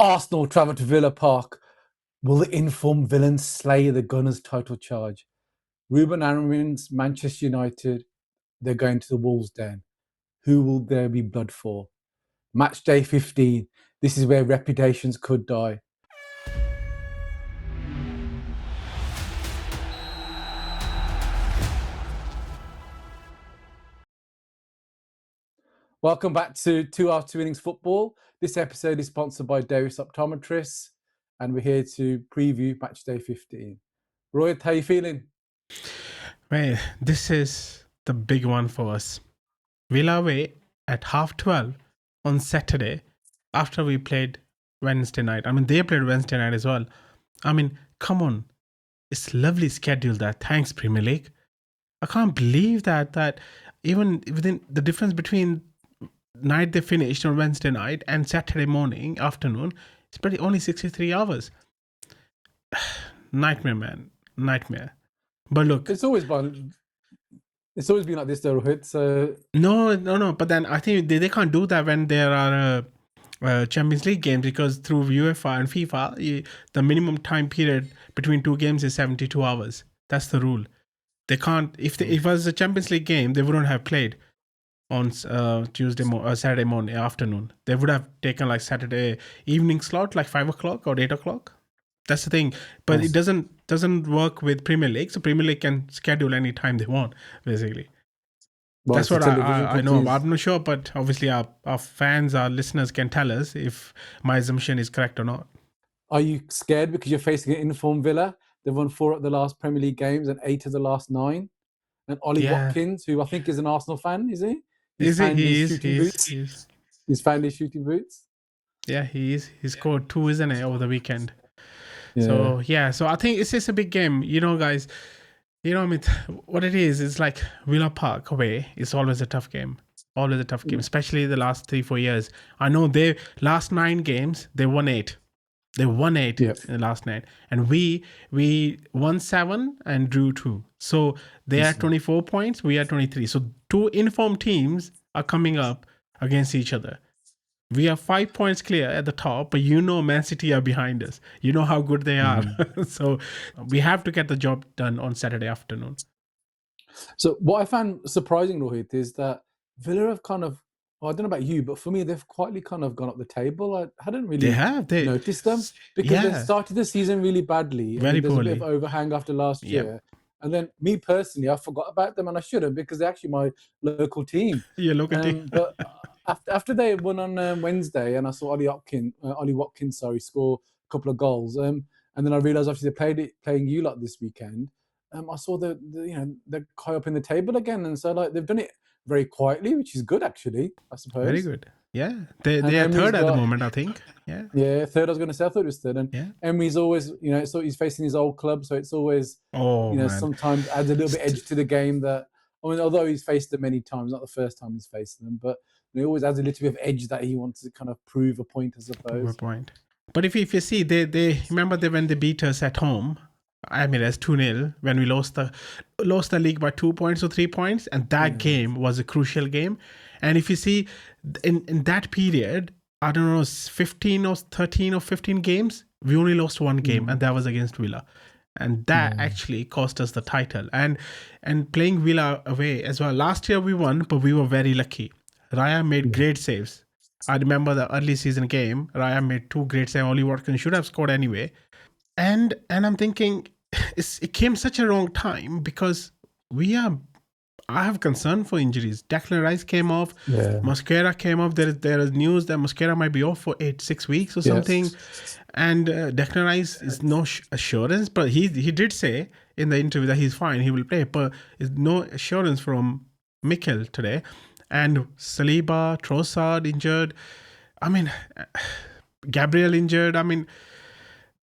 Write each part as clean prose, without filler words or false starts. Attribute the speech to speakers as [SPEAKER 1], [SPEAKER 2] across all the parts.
[SPEAKER 1] Arsenal travel to Villa Park. Will the informed villains slay the Gunners' title charge? Ruben Amorim's Manchester United, they're going to the Wolves' den. Who will there be blood for? Matchday 15. This is where reputations could die. Welcome back to 2 After Innings Football. This episode is sponsored by Darius Optometrists, and we're here to preview Matchday 15. Roy, how are you feeling?
[SPEAKER 2] Wait, this is the big one for us. Villa away at 12:30 on Saturday after we played Wednesday night. I mean, they played Wednesday night as well. I mean, come on. It's lovely schedule that. Thanks, Premier League. I can't believe that even within the difference between night they finished on Wednesday night and Saturday morning, afternoon, it's pretty only 63 hours. Nightmare, man. Nightmare. But look,
[SPEAKER 1] It's always been like this, though, Rohit. So
[SPEAKER 2] no. But then I think they can't do that when there are Champions League games, because through UEFA and FIFA, the minimum time period between two games is 72 hours. That's the rule. They can't. If it was a Champions League game, they wouldn't have played on Saturday morning afternoon. They would have taken like Saturday evening slot, like 5 o'clock or 8 o'clock. That's the thing. But it doesn't work with Premier League. So Premier League can schedule any time they want, basically.
[SPEAKER 1] well,
[SPEAKER 2] That's
[SPEAKER 1] it's
[SPEAKER 2] what
[SPEAKER 1] the
[SPEAKER 2] I know. I'm not sure, but obviously our fans, our listeners can tell us if my assumption is correct or not.
[SPEAKER 1] Are you scared because you're facing an informed Villa? They've won 4 of the last Premier League games and 8 of the last 9. And Ollie Watkins, who I think is an Arsenal fan, is he?
[SPEAKER 2] He's found
[SPEAKER 1] his shooting boots.
[SPEAKER 2] Yeah, he is. He scored 2, isn't it, over the weekend? Yeah. So I think it's just a big game. You know, guys, I mean, what it is, it's like Villa Park away. It's always a tough game. Always a tough game, especially the last 3-4 years. I know they last 9 games, they won 8. They won 8 in the last 9. And we won 7 and drew 2. So they are 24 points, we are 23. So 2 informed teams are coming up against each other. We are 5 points clear at the top, but Man City are behind us. You know how good they are. So we have to get the job done on Saturday afternoon.
[SPEAKER 1] So what I found surprising, Rohit, is that Villa have kind of, I don't know about you, but for me, they've quietly kind of gone up the table. I hadn't really noticed them because they started the season really badly.
[SPEAKER 2] Very
[SPEAKER 1] there's
[SPEAKER 2] poorly.
[SPEAKER 1] A bit of overhang after last year. And then me personally, I forgot about them, and I should have, because they're actually my local team.
[SPEAKER 2] Yeah, local team.
[SPEAKER 1] But after they won on Wednesday, and I saw Ollie Watkins, score a couple of goals, and then I realised after they playing you lot this weekend, I saw they're high up in the table again, and so like they've done it very quietly, which is good actually, I suppose.
[SPEAKER 2] Very good. Yeah, they are third at the moment, I think.
[SPEAKER 1] Yeah, third. I was going to say, I thought it was third. And Emery's always, so he's facing his old club, so it's always, sometimes adds a little bit edge to the game. That, I mean, although he's faced them many times, not the first time he's faced them, but he always adds a little bit of edge that he wants to kind of prove a point, I suppose.
[SPEAKER 2] Prove a point. But if you see, they remember when they beat us at home. I mean, as 2-0 when we lost the league by 2 points or 3 points, and that game was a crucial game. And if you see in that period, I don't know, 15 or 13 or 15 games, we only lost 1 game, and that was against Villa, and that actually cost us the title. And playing Villa away as well. Last year we won, but we were very lucky. Raya made great saves. I remember the early season game. Raya made 2 great saves. Ollie Watkins should have scored anyway. And I'm thinking it came such a wrong time, because I have concern for injuries. Declan Rice came off. Mosquera came off. There is news that Mosquera might be off for 6 weeks or something. And Declan Rice is no assurance, but he did say in the interview that he's fine, he will play. But there's no assurance from Mikel today. And Saliba, Trossard injured. I mean, Gabriel injured. I mean,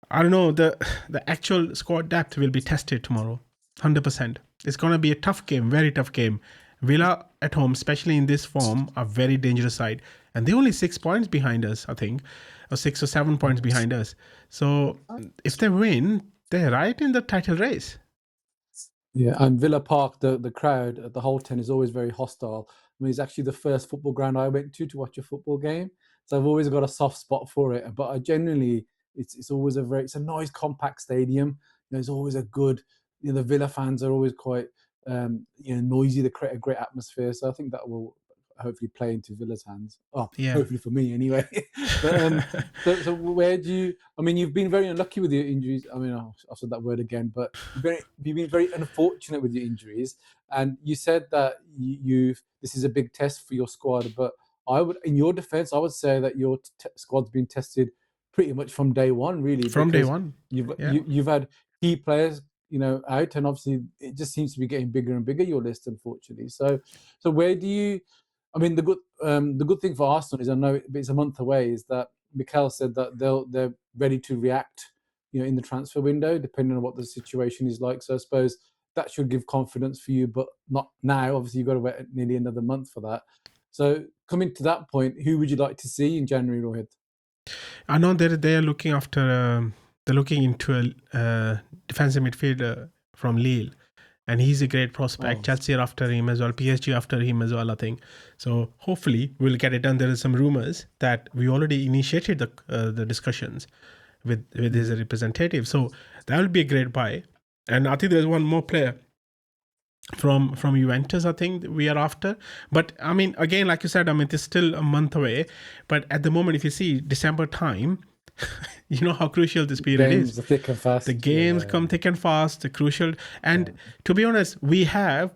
[SPEAKER 2] I don't know. The actual squad depth will be tested tomorrow, 100%. It's going to be a tough game, very tough game. Villa at home, especially in this form, are very dangerous side. And they're only 6 points behind us, I think, or 6 or 7 points behind us. So if they win, they're right in the title race.
[SPEAKER 1] Yeah, and Villa Park, the crowd at the Holton is always very hostile. I mean, it's actually the first football ground I went to watch a football game. So I've always got a soft spot for it. But I genuinely, it's always it's a nice compact stadium. There's always a good. The Villa fans are always quite noisy. They create a great atmosphere. So I think that will hopefully play into Villa's hands. Oh,
[SPEAKER 2] Yeah.
[SPEAKER 1] hopefully for me anyway. But so where do you? I mean, you've been very unlucky with your injuries. I mean, I've said that word again, but you've been very unfortunate with your injuries. And you said that this is a big test for your squad. But I would, in your defence, I would say that your squad's been tested pretty much from day one, really.
[SPEAKER 2] From day one,
[SPEAKER 1] You've had key players, out, and obviously it just seems to be getting bigger and bigger, your list, unfortunately. So where do you? I mean, the good thing for Arsenal is, I know it's a month away, is that Mikel said that they're ready to react, in the transfer window, depending on what the situation is like. So I suppose that should give confidence for you, but not now. Obviously, you've got to wait nearly another month for that. So coming to that point, who would you like to see in January, Rohit?
[SPEAKER 2] I know they're looking after. They're looking into a defensive midfielder from Lille, and he's a great prospect. Chelsea are after him as well. PSG after him as well, I think. So hopefully we'll get it done. There are some rumors that we already initiated the discussions with his representative. So that will be a great buy. And I think there's one more player from Juventus, I think we are after. But I mean, again, like you said, I mean, it's still a month away. But at the moment, if you see December time, you know how crucial this period is.
[SPEAKER 1] Games are thick and fast.
[SPEAKER 2] The games come thick and fast. The crucial, and to be honest, we have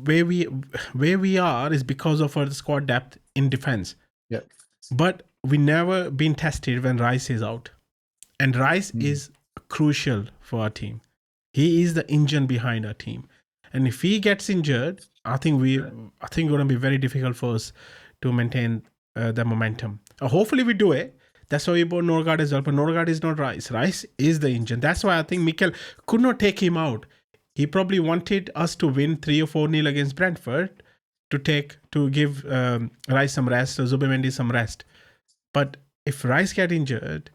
[SPEAKER 2] where we are is because of our squad depth in defense.
[SPEAKER 1] Yeah.
[SPEAKER 2] But we never been tested when Rice is out, and Rice is crucial for our team. He is the engine behind our team. And if he gets injured, I think it's going to be very difficult for us to maintain the momentum. Hopefully we do it. That's why we bought Norgard as well. But Norgard is not Rice. Rice is the engine. That's why I think Mikel could not take him out. He probably wanted us to win 3 or 4-0 against Brentford to give Rice some rest, or Zubimendi some rest. But if Rice get injured,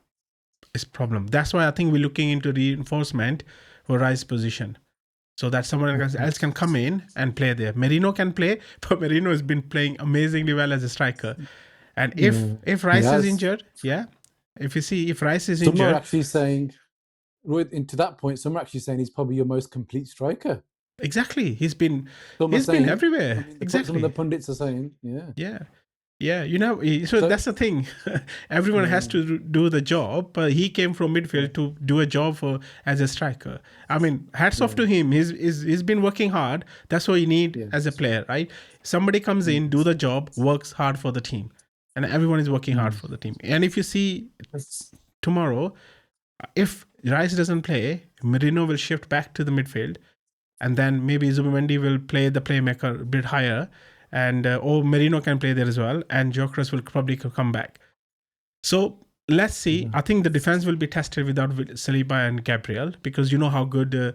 [SPEAKER 2] it's a problem. That's why I think we're looking into reinforcement for Rice's position, so that someone else can come in and play there. Mainoo can play, but Mainoo has been playing amazingly well as a striker. And if Rice is injured, if Rice is injured,
[SPEAKER 1] some are actually saying, into that point, some are actually saying he's probably your most complete striker.
[SPEAKER 2] Exactly, he's been everywhere.
[SPEAKER 1] I mean,
[SPEAKER 2] exactly,
[SPEAKER 1] some of the pundits are saying,
[SPEAKER 2] yeah. So that's the thing. Everyone has to do the job, but he came from midfield to do a job as a striker. I mean, hats off to him. He's been working hard. That's what you need as a player, right? Somebody comes in, do the job, works hard for the team, and everyone is working hard for the team. And if you see tomorrow, if Rice doesn't play, Mainoo will shift back to the midfield, and then maybe Zubimendi will play the playmaker a bit higher. And or Mainoo can play there as well, and Gyökeres will probably come back. So let's see. I think the defense will be tested without Saliba and Gabriel, because you know how good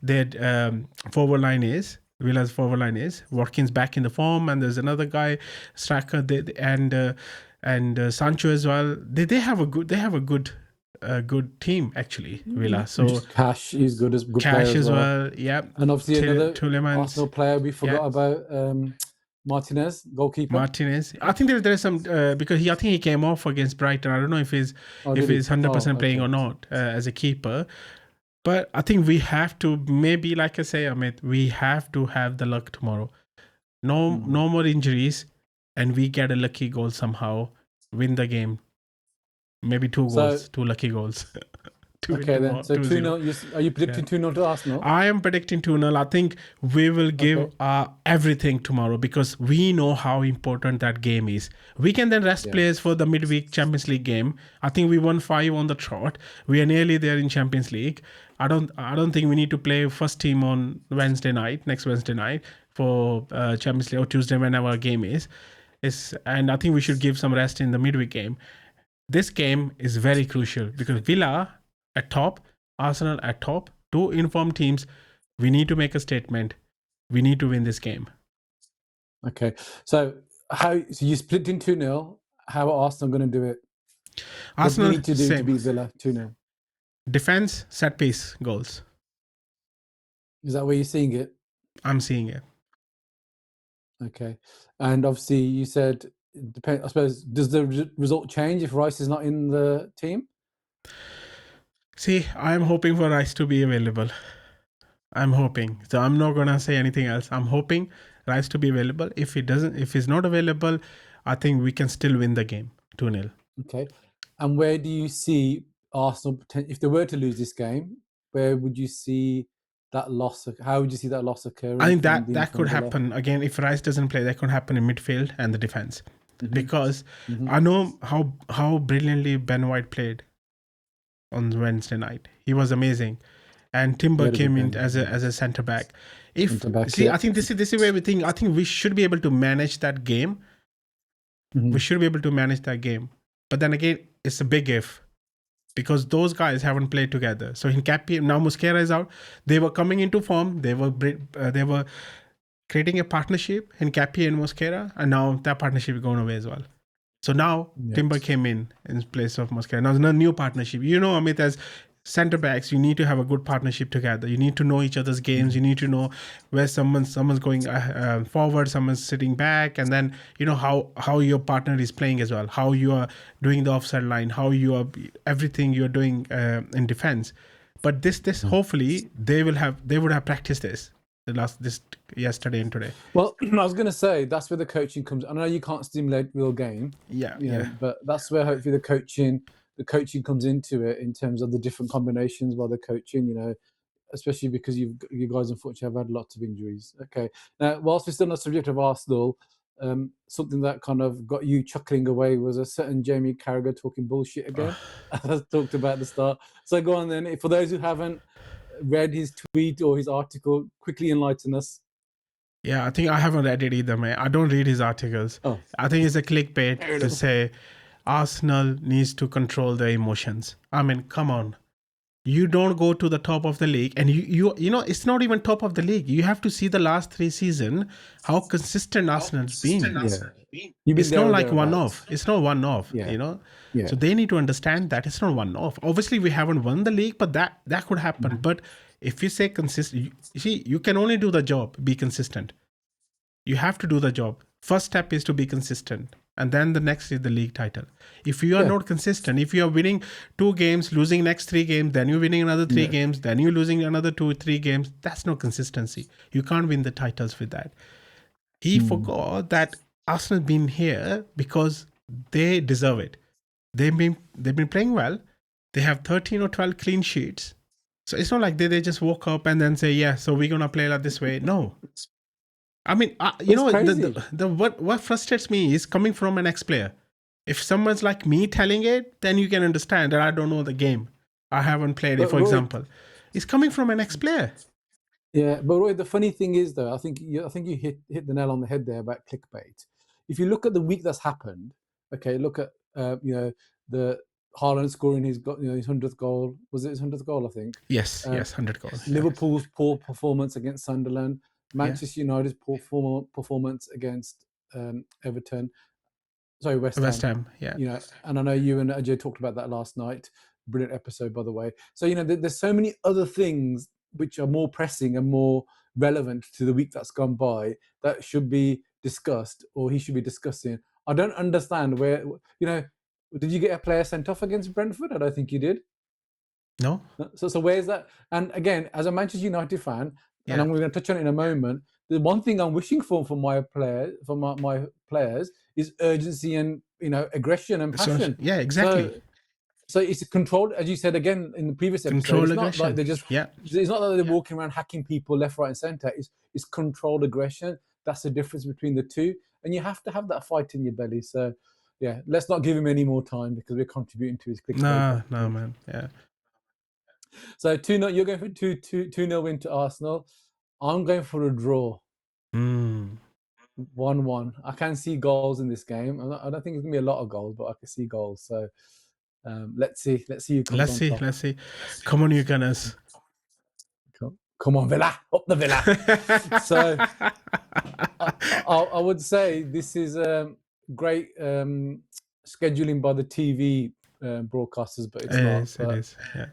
[SPEAKER 2] their forward line is. Villa's forward line is. Watkins back in the form, and there's another guy, striker, and Sancho as well. They have a good team actually, Villa. So
[SPEAKER 1] Cash is good as good
[SPEAKER 2] Cash
[SPEAKER 1] player
[SPEAKER 2] as well. Yeah,
[SPEAKER 1] and obviously another
[SPEAKER 2] Tielemans.
[SPEAKER 1] Arsenal player we forgot about. Martinez, goalkeeper.
[SPEAKER 2] I think there is some because I think he came off against Brighton. I don't know if he's 100% playing or not as a keeper. But I think we have to, maybe like I say, Amit, we have to have the luck tomorrow. No more injuries, and we get a lucky goal somehow, win the game. Maybe 2 goals, 2 lucky goals.
[SPEAKER 1] Okay, then. So 2-0. Are you predicting 2-0 to Arsenal?
[SPEAKER 2] I am predicting 2-0. I think we will give everything tomorrow, because we know how important that game is. We can then rest players for the midweek Champions League game. I think we won 5 on the trot. We are nearly there in Champions League. I don't think we need to play first team on next Wednesday night for Champions League, or Tuesday, whenever our game is. And I think we should give some rest in the midweek game. This game is very crucial, because Villa at top, Arsenal at top, 2 informed teams. We need to make a statement. We need to win this game.
[SPEAKER 1] Okay. So you split in 2-0. How are Arsenal going to do it?
[SPEAKER 2] Arsenal
[SPEAKER 1] what do you need to do to beat Villa 2-0?
[SPEAKER 2] Defense, set piece goals.
[SPEAKER 1] Is that where you're seeing it?
[SPEAKER 2] I'm seeing it.
[SPEAKER 1] Okay. And obviously you said depend. I suppose, does the result change if Rice is not in the team?
[SPEAKER 2] See, I'm hoping for Rice to be available. I'm hoping. So I'm not gonna say anything else. I'm hoping Rice to be available. If he's not available, I think we can still win the game 2-0.
[SPEAKER 1] Okay. And where do you see Arsenal if they were to lose this game? Where would you see that loss? How would you see that loss occurring?
[SPEAKER 2] I think that could happen again if Rice doesn't play. That could happen in midfield and the defense, because I know how brilliantly Ben White played on Wednesday night. He was amazing, and Timber came in as a centre back. I think this is where we think. I think we should be able to manage that game. We should be able to manage that game, but then again, it's a big if, because those guys haven't played together. So Hincapié, now Mosquera is out. They were coming into form. They were creating a partnership, Hincapié and Mosquera, and now that partnership is going away as well. So now Timber came in place of Mosquera. Now there's no new partnership. You know, Amit, as centre backs, you need to have a good partnership together. You need to know each other's games. You need to know where someone's going forward, someone's sitting back, and then you know how your partner is playing as well, how you are doing the offside line, how you are everything you're doing in defense. But this hopefully they would have practiced this yesterday and today.
[SPEAKER 1] Well, I was going to say that's where the coaching comes. I know you can't stimulate real game, but that's where hopefully the coaching comes into it, in terms of the different combinations while they're coaching. You know, especially because you guys unfortunately have had lots of injuries. Okay, now whilst we're still on the subject of Arsenal, something that kind of got you chuckling away was a certain Jamie Carragher talking bullshit again, as talked about at the start. So go on then. For those who haven't read his tweet or his article, quickly enlighten us.
[SPEAKER 2] Yeah, I think I haven't read it either, mate. I don't read his articles. I think it's a clickbait to say Arsenal needs to control their emotions. I mean, come on. You don't go to the top of the league, and you know it's not even top of the league. You have to see the last 3 seasons, how consistent Arsenal's been. It's not like one-off. It's not one-off, you know. So they need to understand that it's not one-off. Obviously, we haven't won the league, but that could happen. But if you say consistent, you can only do the job, be consistent. You have to do the job. First step is to be consistent, and then the next is the league title. If you are not consistent, if you are winning 2 games, losing next 3 games, then you're winning another 3 games, then you're losing another 2-3 games, that's no consistency. You can't win the titles with that. He forgot that Arsenal been here because they deserve it. They've been playing well. They have 13 or 12 clean sheets. So it's not like they just woke up and then say, yeah, so we're gonna play like this way. No. I mean, you know, what frustrates me is coming from an ex-player. If someone's like me telling it, then you can understand that I don't know the game. I haven't played it, for example. It's coming from an ex-player.
[SPEAKER 1] Yeah, but Roy, the funny thing is, though, I think you hit the nail on the head there about clickbait. If you look at the week that's happened, okay, look at the Haaland scoring his 100th goal. Was it his 100th goal? I think.
[SPEAKER 2] Yes, 100 goals.
[SPEAKER 1] Liverpool's poor performance against Sunderland. Manchester United's poor performance against Everton. Sorry, West Ham.
[SPEAKER 2] Yeah.
[SPEAKER 1] You know, and I know you and Ajay talked about that last night. Brilliant episode, by the way. So, you know, there's so many other things which are more pressing and more relevant to the week that's gone by that should be discussed, or he should be discussing. I don't understand where, you know, did you get a player sent off against Brentford? I don't think you did.
[SPEAKER 2] No.
[SPEAKER 1] So where's that? And again, as a Manchester United fan, and I'm going to touch on it in a moment, the one thing I'm wishing for my players is urgency and, you know, aggression and passion.
[SPEAKER 2] So, exactly.
[SPEAKER 1] So it's controlled, as you said again in the previous episode.
[SPEAKER 2] Controlled
[SPEAKER 1] it's
[SPEAKER 2] aggression.
[SPEAKER 1] Not like they're just. It's not that they're walking around hacking people left, right, and centre. It's controlled aggression. That's the difference between the two, and you have to have that fight in your belly. So, yeah, let's not give him any more time because we're contributing to his clickbait.
[SPEAKER 2] No, man. Yeah.
[SPEAKER 1] So 2-0. You're going for 2-0 win to Arsenal. I'm going for a draw. 1-1. I can see goals in this game. I don't think it's gonna be a lot of goals, but I can see goals. So let's see. Let's see.
[SPEAKER 2] Let's see. Come on, you Gunners.
[SPEAKER 1] Come on, Villa. Up the Villa. So I would say this is great scheduling by the TV broadcasters, but it's not.
[SPEAKER 2] It is. Yeah.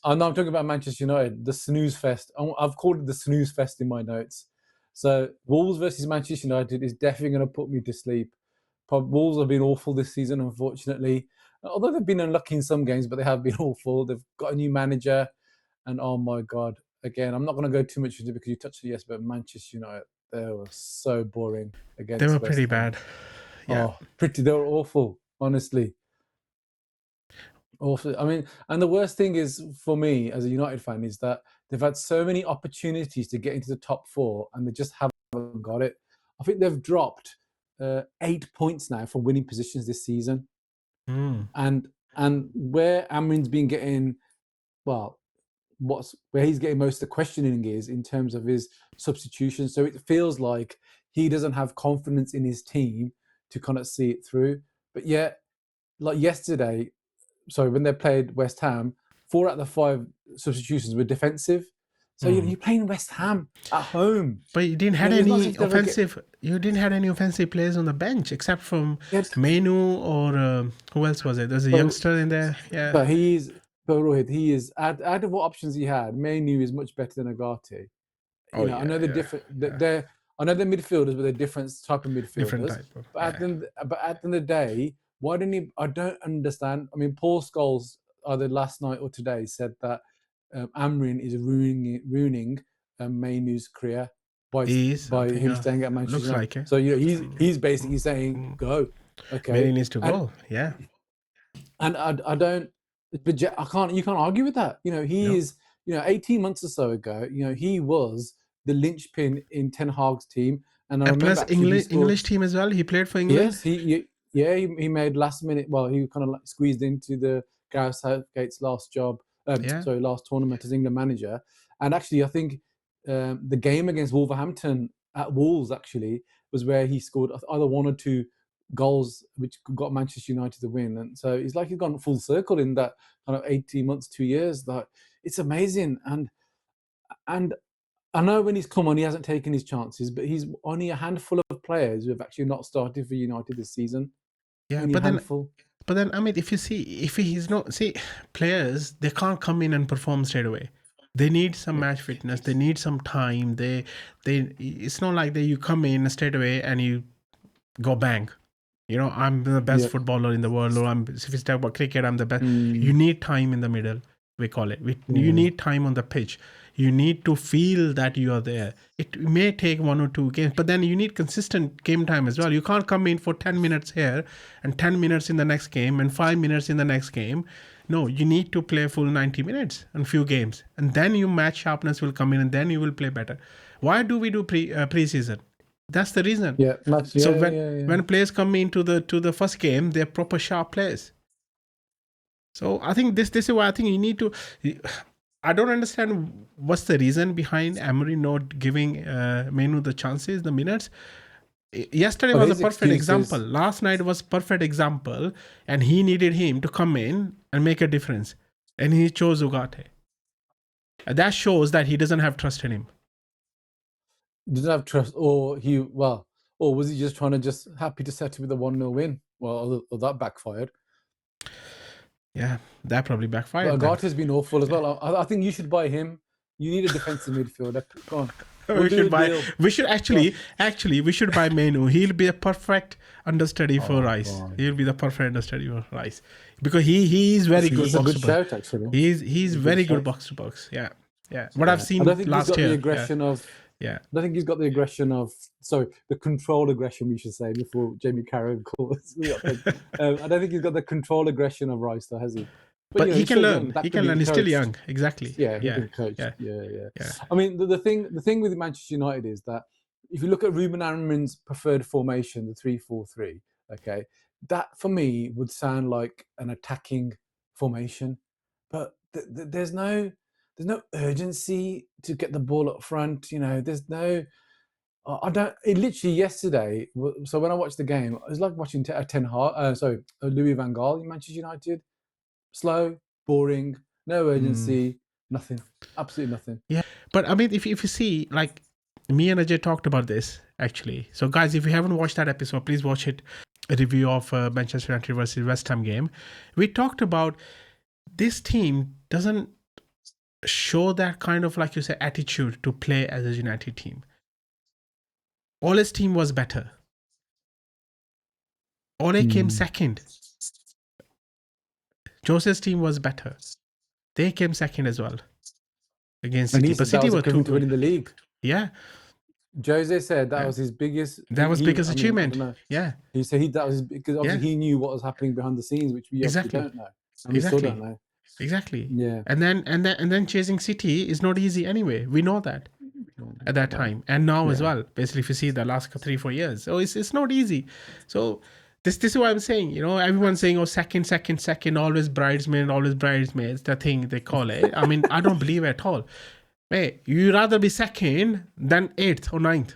[SPEAKER 1] I'm talking about Manchester United, the Snooze Fest. I've called it the Snooze Fest in my notes. So Wolves versus Manchester United is definitely going to put me to sleep. Wolves have been awful this season, unfortunately. Although they've been unlucky in some games, but they have been awful. They've got a new manager, and oh my God, again, I'm not going to go too much into it because you touched it, yes, but Manchester United, they were so boring
[SPEAKER 2] They
[SPEAKER 1] against
[SPEAKER 2] were
[SPEAKER 1] West
[SPEAKER 2] pretty
[SPEAKER 1] Ham.
[SPEAKER 2] bad. Yeah.
[SPEAKER 1] Oh, they were awful, honestly. Awful. I mean, and the worst thing is for me as a United fan is that they've had so many opportunities to get into the top four and they just haven't got it. I think they've dropped 8 points now from winning positions this season. And where Amorim's been getting, well, where he's getting most of the questioning is in terms of his substitutions. So it feels like he doesn't have confidence in his team to kind of see it through. But yet, like yesterday, sorry, when they played West Ham, 4 out of the 5 substitutions were defensive. So you're playing West Ham at home.
[SPEAKER 2] But you didn't have any offensive. You didn't have any offensive players on the bench except from Mainoo or who else was it? There's a youngster in there. Yeah.
[SPEAKER 1] But Rohit, he is out of what options he had. Mainoo is much better than Agate.
[SPEAKER 2] Oh, yeah,
[SPEAKER 1] I know they're different. I know they're midfielders, but they're different type of midfielders.
[SPEAKER 2] Different type of,
[SPEAKER 1] but at the end of the day, why didn't he? I don't understand. I mean, Paul Scholes either last night or today said that Amorim is ruining Mainoo's career by him staying at Manchester United.
[SPEAKER 2] Like it.
[SPEAKER 1] So he's basically saying go. Okay,
[SPEAKER 2] Mainoo needs to go. Yeah.
[SPEAKER 1] And I don't. I can't. You can't argue with that. He is. 18 months or so ago, he was the linchpin in Ten Hag's team, and I remember
[SPEAKER 2] plus English team as well. He played for England.
[SPEAKER 1] Yes, he made last minute. Well, he kind of like squeezed into the Gareth Southgate's last job. Last tournament as England manager. And actually, I think the game against Wolverhampton at Wolves actually was where he scored either 1 or 2 goals, which got Manchester United the win. And so it's like he's gone full circle in that kind of 18 months, 2 years. That it's amazing. And I know when he's come on, he hasn't taken his chances, but he's only a handful of players who have actually not started for United this season.
[SPEAKER 2] Yeah, but then I mean, if he's not, players, they can't come in and perform straight away. They need some match fitness. They need some time. It's not like that you come in straight away and you go bang. I'm the best footballer in the world, or if it's talk about cricket, I'm the best. You need time in the middle, we call it. You need time on the pitch. You need to feel that you are there. It may take 1 or 2 games, but then you need consistent game time as well. You can't come in for 10 minutes here and 10 minutes in the next game and 5 minutes in the next game. No, you need to play full 90 minutes and few games. And then your match sharpness will come in and then you will play better. Why do we do pre-season? That's the reason. When players come into the first game, they're proper sharp players. So I think this is why I think you need to... I don't understand what's the reason behind Amorim not giving Mainoo the chances, the minutes. Yesterday was a perfect example. Last night was perfect example, and he needed him to come in and make a difference, and he chose Ugarte. That shows that he doesn't have trust in him.
[SPEAKER 1] Doesn't have trust, or was he just happy to settle with a 1-0 win? Well, that backfired.
[SPEAKER 2] Yeah, that probably backfired.
[SPEAKER 1] Agate has been awful as well. I think you should buy him. You need a defensive midfielder. Go on.
[SPEAKER 2] We should buy Mainoo. He'll be a perfect understudy for Rice. God. He'll be the perfect understudy for Rice because he is very good.
[SPEAKER 1] That's a good shout, actually.
[SPEAKER 2] He's very good box to box. Yeah. What I've seen last year.
[SPEAKER 1] I don't think he's got the aggression of the control aggression, we should say, before Jamie Carragher calls. I don't think he's got the control aggression of Rice, though, has he?
[SPEAKER 2] But he can learn. He can learn. He's still young. Exactly.
[SPEAKER 1] Yeah, he can coach. Yeah. I mean, the thing with Manchester United is that if you look at Ruben Amorim's preferred formation, the 3-4-3, okay, that for me would sound like an attacking formation, but there's no urgency to get the ball up front. There's no. It literally yesterday. So when I watched the game, it was like watching Louis van Gaal in Manchester United. Slow, boring, no urgency, nothing, absolutely nothing.
[SPEAKER 2] Yeah, but I mean, if you see, like me and Ajay talked about this actually. So guys, if you haven't watched that episode, please watch it. A review of Manchester United versus West Ham game. We talked about this team doesn't show that kind of, like you said, attitude to play as a United team. Ole's team was better. Ole came second. Jose's team was better. They came second as well against
[SPEAKER 1] And
[SPEAKER 2] City.
[SPEAKER 1] he
[SPEAKER 2] But
[SPEAKER 1] said that
[SPEAKER 2] City
[SPEAKER 1] was
[SPEAKER 2] were
[SPEAKER 1] equivalent to
[SPEAKER 2] too.
[SPEAKER 1] winning the league.
[SPEAKER 2] Yeah,
[SPEAKER 1] Jose said that
[SPEAKER 2] yeah.
[SPEAKER 1] was his biggest.
[SPEAKER 2] That was biggest
[SPEAKER 1] I mean, I don't
[SPEAKER 2] achievement.
[SPEAKER 1] know.
[SPEAKER 2] Yeah,
[SPEAKER 1] He said that was because obviously he knew what was happening behind the scenes, which we obviously
[SPEAKER 2] exactly,
[SPEAKER 1] don't know, and we still don't know.
[SPEAKER 2] exactly.
[SPEAKER 1] Yeah.
[SPEAKER 2] And then chasing City is not easy anyway. We know that at that time and now as well. Basically, if you see the last 3-4 years, so it's not easy. So this is what I'm saying. You know, everyone's saying, oh, second, always bridesmaids. The thing they call it. I mean, I don't believe it at all. Hey, you'd rather be second than 8th or 9th.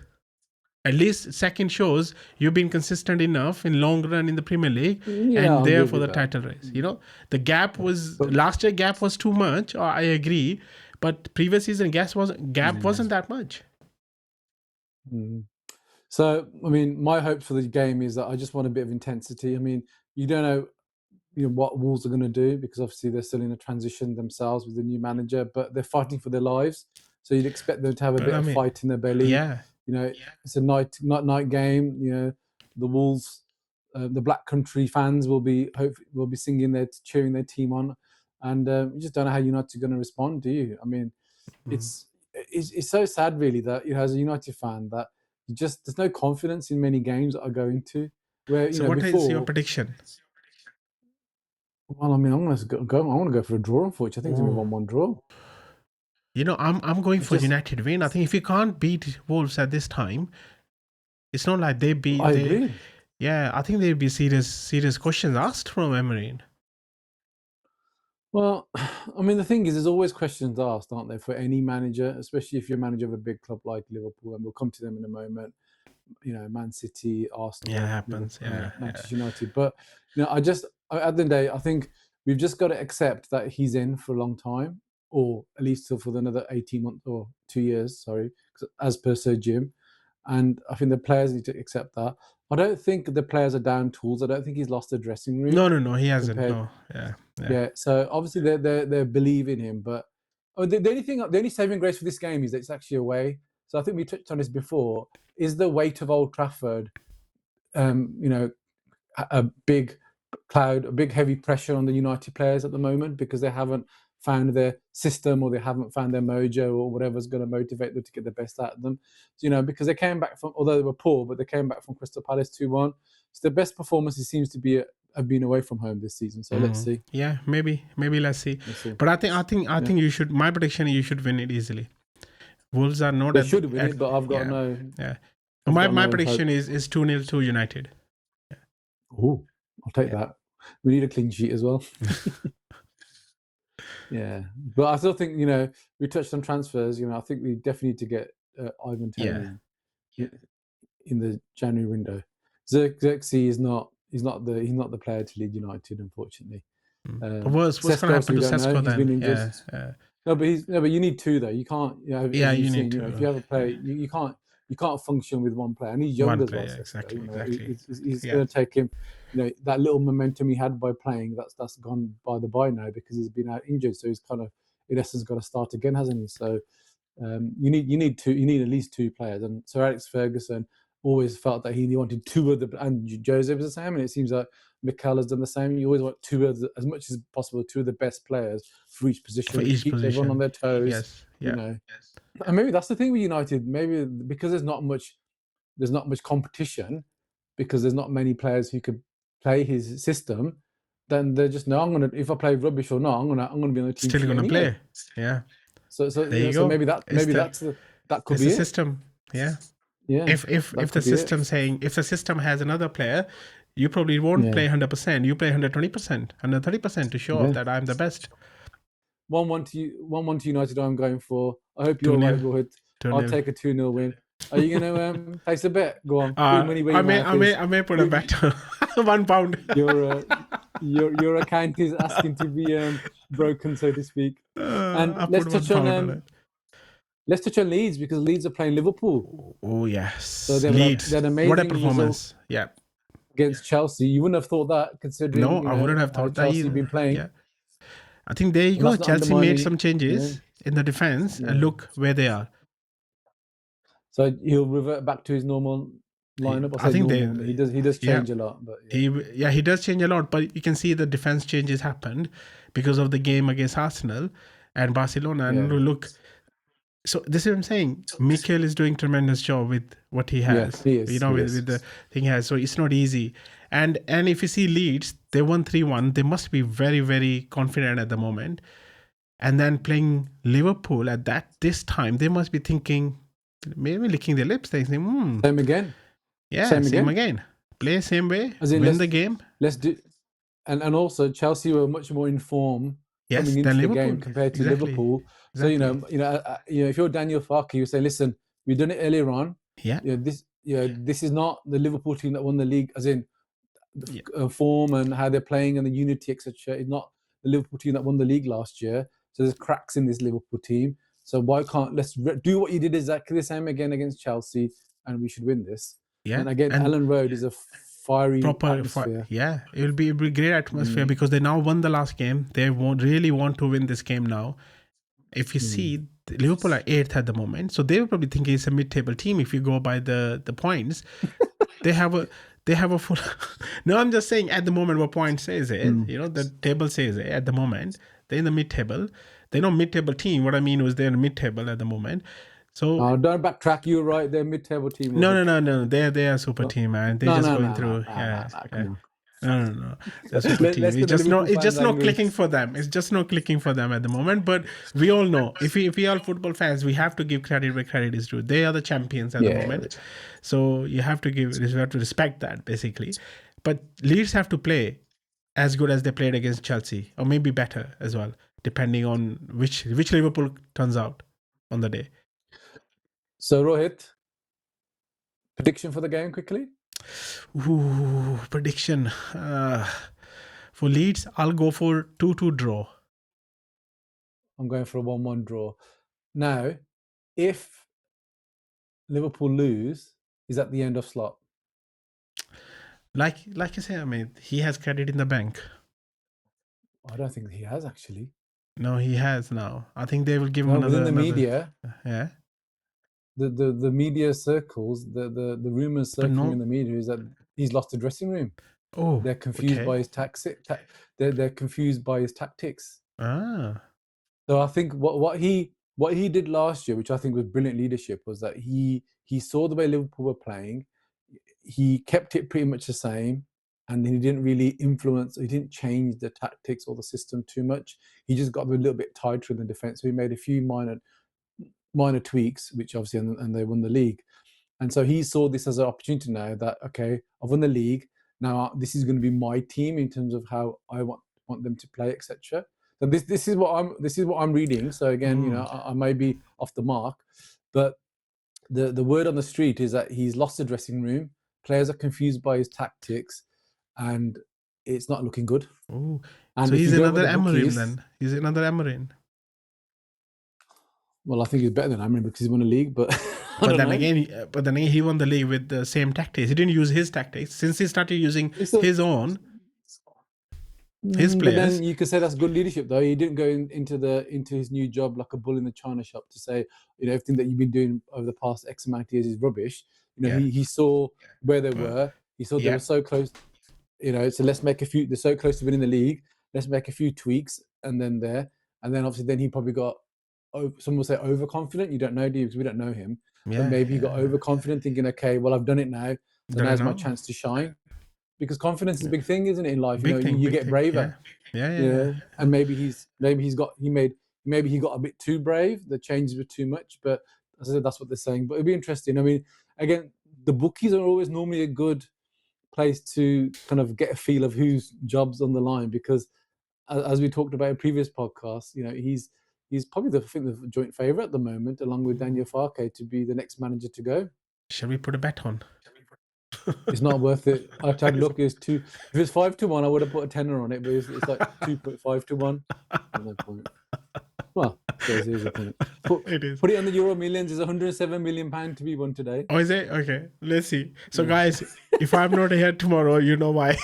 [SPEAKER 2] At least second shows you've been consistent enough in long run in the Premier League
[SPEAKER 1] Yeah,
[SPEAKER 2] and
[SPEAKER 1] I'll
[SPEAKER 2] there
[SPEAKER 1] give
[SPEAKER 2] for
[SPEAKER 1] you
[SPEAKER 2] the
[SPEAKER 1] that.
[SPEAKER 2] title race. You know, the gap was
[SPEAKER 1] But-
[SPEAKER 2] last year. Gap was too much. I agree, but previous season gap wasn't that much.
[SPEAKER 1] So, I mean, my hopes for the game is that I just want a bit of intensity. I mean, you don't know, what Wolves are going to do because obviously they're still in a transition themselves with the new manager, but they're fighting for their lives. So you'd expect them to have a
[SPEAKER 2] But
[SPEAKER 1] bit
[SPEAKER 2] I
[SPEAKER 1] of
[SPEAKER 2] mean,
[SPEAKER 1] fight in their belly.
[SPEAKER 2] yeah,
[SPEAKER 1] It's a night game. The Wolves, the Black Country fans will be singing cheering their team on, and you just don't know how United are going to respond, do you? I mean, it's so sad, really, that as a United fan that there's no confidence in many games that are going to. Where
[SPEAKER 2] so what is
[SPEAKER 1] before,
[SPEAKER 2] your prediction?
[SPEAKER 1] well, I mean, I'm going to go. I want to go for a draw. Unfortunately, I think it's going to be 1-1 draw.
[SPEAKER 2] You know, I'm going for United win. I think if you can't beat Wolves at this time, it's not like they beat.
[SPEAKER 1] I agree.
[SPEAKER 2] Yeah, I think there'd be serious questions asked from Amorim.
[SPEAKER 1] Well, I mean, the thing is, there's always questions asked, aren't there, for any manager, especially if you're a manager of a big club like Liverpool, and we'll come to them in a moment. Man City, Arsenal,
[SPEAKER 2] Yeah, it happens.
[SPEAKER 1] Manchester United. But at the end of the day, I think we've just got to accept that he's in for a long time, or at least for another 18 months or 2 years. Sorry, as per Sir Jim. And I think the players need to accept that. I don't think the players are down tools. I don't think he's lost the dressing room.
[SPEAKER 2] No, he hasn't. No, yeah.
[SPEAKER 1] So obviously they believe in him, but the only saving grace for this game is that it's actually away. So I think we touched on this before. Is the weight of Old Trafford, a big cloud, a big heavy pressure on the United players at the moment because they haven't found their system or they haven't found their mojo or whatever's going to motivate them to get the best out of them. So, because they came back although they were poor, but they came back from Crystal Palace 2-1. So the best performance it seems to be have been away from home this season. So let's see.
[SPEAKER 2] Yeah, maybe let's see. But I think you should. My prediction: you should win it easily. Wolves are not.
[SPEAKER 1] They should win it, but I've got no.
[SPEAKER 2] Yeah. My prediction is 2-0 to United.
[SPEAKER 1] Oh, I'll take that. We need a clean sheet as well. Yeah, but I still think we touched on transfers. I think we definitely need to get Ivan Toney in the January window. Xerxes is not. He's not the player to lead United, unfortunately.
[SPEAKER 2] What's going to happen to Sesko then?
[SPEAKER 1] No, but you need two though. You can't. You need two. If you have a player, you can't function with one player, and he's young as well.
[SPEAKER 2] Exactly.
[SPEAKER 1] He's going to take him. That little momentum he had by playing, that's gone by the by now because he's been out injured. So he's kind of, in essence, got to start again, hasn't he? So you need two. You need at least two players. And Sir Alex Ferguson always felt that he wanted two of the, and Jose was the same. And it seems like Mikel has done the same. You always want as much as possible, two of the best players for each position. Keeps everyone on their toes. And maybe that's the thing with United. Maybe because there's not much competition, because there's not many players who could play his system. Then they're just if I play rubbish or not, I'm gonna be on the team.
[SPEAKER 2] Still gonna play. Yeah.
[SPEAKER 1] So
[SPEAKER 2] there you go.
[SPEAKER 1] So maybe that could be
[SPEAKER 2] the
[SPEAKER 1] it.
[SPEAKER 2] system. Yeah.
[SPEAKER 1] Yeah.
[SPEAKER 2] If the system if the system has another player, you probably won't play 100%. You play 120%, 130% to show off that I'm the best.
[SPEAKER 1] 1-1 to United. I'm going for. I hope you're right, Rohit. I'll take a 2-0 win. Are you going to place a bet? Go on.
[SPEAKER 2] I may put a bet. £1.
[SPEAKER 1] Your account is asking to be broken, so to speak. And let's touch on Leeds, because Leeds are playing Liverpool.
[SPEAKER 2] Oh yes.
[SPEAKER 1] So
[SPEAKER 2] Leeds.
[SPEAKER 1] They're an amazing
[SPEAKER 2] what a performance!
[SPEAKER 1] Yeah. Against Chelsea, you wouldn't have thought that, considering.
[SPEAKER 2] No, I wouldn't have thought that
[SPEAKER 1] Chelsea
[SPEAKER 2] either.
[SPEAKER 1] Been playing.
[SPEAKER 2] Yeah. I think there you go. Chelsea made some changes in the defense, and look where they are.
[SPEAKER 1] So he'll revert back to his normal lineup?
[SPEAKER 2] I
[SPEAKER 1] I say
[SPEAKER 2] think
[SPEAKER 1] normal. He does change a lot, but yeah.
[SPEAKER 2] He does change a lot, but you can see the defense changes happened because of the game against Arsenal and Barcelona. And look, so this is what I'm saying. Mikel is doing tremendous job with what he has.
[SPEAKER 1] he is.
[SPEAKER 2] With the thing he has. So it's not easy. And if you see Leeds, they won 3-1. They must be very, very confident at the moment. And then playing Liverpool at this time, they must be thinking, maybe licking their lips. They think,
[SPEAKER 1] Same again.
[SPEAKER 2] Yeah, same again. Play same way. Win the game.
[SPEAKER 1] Let's do. And also Chelsea were much more informed coming into the game compared to Liverpool. So if you're Daniel Farke, you say, listen, we've done it earlier on. This is not the Liverpool team that won the league, as in form and how they're playing and the unity, etc. It's not the Liverpool team that won the league last year. So there's cracks in this Liverpool team. So let's do what you did exactly the same again against Chelsea, and we should win this.
[SPEAKER 2] Yeah.
[SPEAKER 1] And again, Ellen Road is a fiery atmosphere.
[SPEAKER 2] It will be a great atmosphere because they now won the last game. They really want to win this game now. If you see, Liverpool are 8th at the moment, so they will probably think it's a mid-table team if you go by the points. They have a full. No, I'm just saying at the moment what point says it. The table says it at the moment. They're in the mid-table. They're not mid-table team. What I mean was they're in the mid-table at the moment. So
[SPEAKER 1] don't backtrack. You're right. They're mid-table team.
[SPEAKER 2] No. They're a super team, man. They're just going through. No. They're super team. It's just not clicking for them. It's just not clicking for them at the moment. But we all know if we are football fans, we have to give credit where credit is due. They are the champions at the moment. So you have to respect that basically. But Leeds have to play as good as they played against Chelsea, or maybe better as well, depending on which Liverpool turns out on the day.
[SPEAKER 1] So Rohit, prediction for the game quickly?
[SPEAKER 2] Prediction. For Leeds, I'll go for 2-2 draw.
[SPEAKER 1] I'm going for a 1-1 draw. Now, if Liverpool lose, is that the end of Slot?
[SPEAKER 2] Like I say, I mean, he has credit in the bank.
[SPEAKER 1] I don't think he has actually.
[SPEAKER 2] No, he has now. I think they will give him
[SPEAKER 1] another. Within the media,
[SPEAKER 2] yeah.
[SPEAKER 1] The media circles, the rumors circling in the media is that he's lost the dressing room.
[SPEAKER 2] Oh,
[SPEAKER 1] they're confused by his they're confused by his tactics.
[SPEAKER 2] So
[SPEAKER 1] I think what he did last year, which I think was brilliant leadership, was that he saw the way Liverpool were playing. He kept it pretty much the same, and he didn't really influence. He didn't change the tactics or the system too much. He just got a little bit tighter in the defense. So he made a few minor tweaks, which obviously, and they won the league. And so he saw this as an opportunity now that, okay, I've won the league. Now this is going to be my team in terms of how I want them to play, etc. So this is what I'm reading. So again, I may be off the mark, but the word on the street is that he's lost the dressing room. Players are confused by his tactics, and it's not looking good.
[SPEAKER 2] And so he's another Amorim then. He's another Amorim.
[SPEAKER 1] Well, I think he's better than Amorim because he won a league, but
[SPEAKER 2] then again, he won the league with the same tactics. He didn't use his tactics since he started using his own. His players.
[SPEAKER 1] But then you could say that's good leadership, though. He didn't go into his new job like a bull in the china shop to say, everything that you've been doing over the past X amount of years is rubbish. He saw where they were. He saw they were so close. So let's make a few. They're so close to winning the league. Let's make a few tweaks, and then obviously then he probably got. Some will say overconfident. You don't know, do you? Because we don't know him. But maybe he got overconfident, thinking, okay, well, I've done it now. So now's my chance to shine. Because confidence is a big thing, isn't it, in life? You get braver.
[SPEAKER 2] Yeah.
[SPEAKER 1] And maybe he got a bit too brave. The changes were too much. But as I said, that's what they're saying. But it'd be interesting. I mean, again, the bookies are always normally a good place to kind of get a feel of whose job's on the line. Because as we talked about in previous podcasts, he's probably the joint favourite at the moment, along with Daniel Farke, to be the next manager to go.
[SPEAKER 2] Shall we put a bet on?
[SPEAKER 1] It's not worth it. I've had a look. It's two. If it's 5-1, I would have put a tenner on it, but it's like 2.5-1. No point. Well, here's the point.
[SPEAKER 2] It is.
[SPEAKER 1] Put it on the Euro Millions. There's 107 million pound to be won today.
[SPEAKER 2] Oh, is it? Okay, let's see. So, guys, if I'm not here tomorrow, you know why.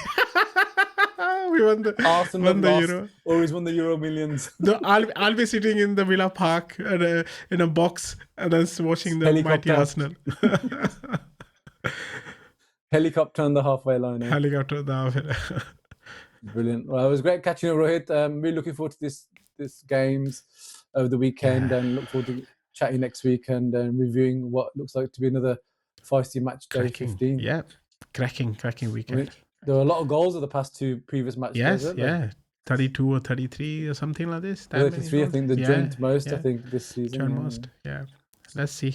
[SPEAKER 2] We won the
[SPEAKER 1] Arsenal Euro. Always won the Euro Millions.
[SPEAKER 2] I'll be sitting in the Villa Park in a box and then watching the mighty Arsenal.
[SPEAKER 1] Helicopter on the halfway line.
[SPEAKER 2] Helicopter down.
[SPEAKER 1] Brilliant. Well, it was great catching up, Rohit. Really looking forward to this games over the weekend, and look forward to chatting next week and reviewing what looks like to be another feisty match day 15.
[SPEAKER 2] Yeah, cracking weekend.
[SPEAKER 1] I mean, there were a lot of goals of the past two previous match days, weren't there?
[SPEAKER 2] 32 or 33 or something like this.
[SPEAKER 1] 33, I think, the joint most, I think, this season.
[SPEAKER 2] Joint most, Let's see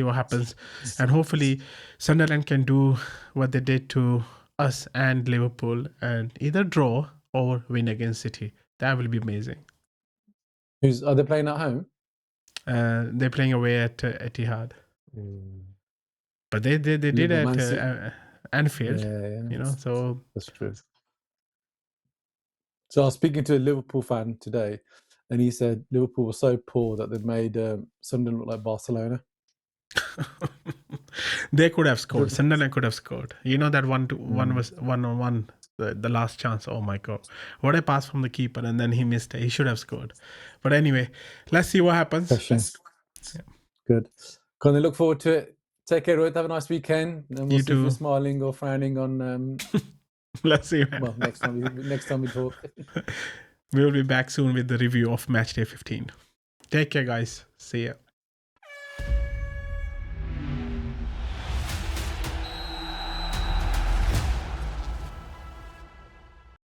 [SPEAKER 2] what happens. And hopefully Sunderland can do what they did to us and Liverpool and either draw or win against City. That will be amazing.
[SPEAKER 1] Are they playing at home?
[SPEAKER 2] They're playing away at Etihad. But they did at Anfield, so
[SPEAKER 1] that's true. So I was speaking to a Liverpool fan today, and he said Liverpool was so poor that they made Sunderland look like Barcelona.
[SPEAKER 2] They could have scored. Sunderland could have scored. That one was 1-on-1, the last chance. Oh my god, what a pass from the keeper, and then he missed it. He should have scored. But anyway, let's see what happens.
[SPEAKER 1] Good. Can I look forward to it? Take care, Rohit. Have a nice weekend, and we'll see if you're smiling or frowning on.
[SPEAKER 2] Let's see.
[SPEAKER 1] Well, next time we talk.
[SPEAKER 2] We'll be back soon with the review of Matchday 15. Take care, guys. See ya.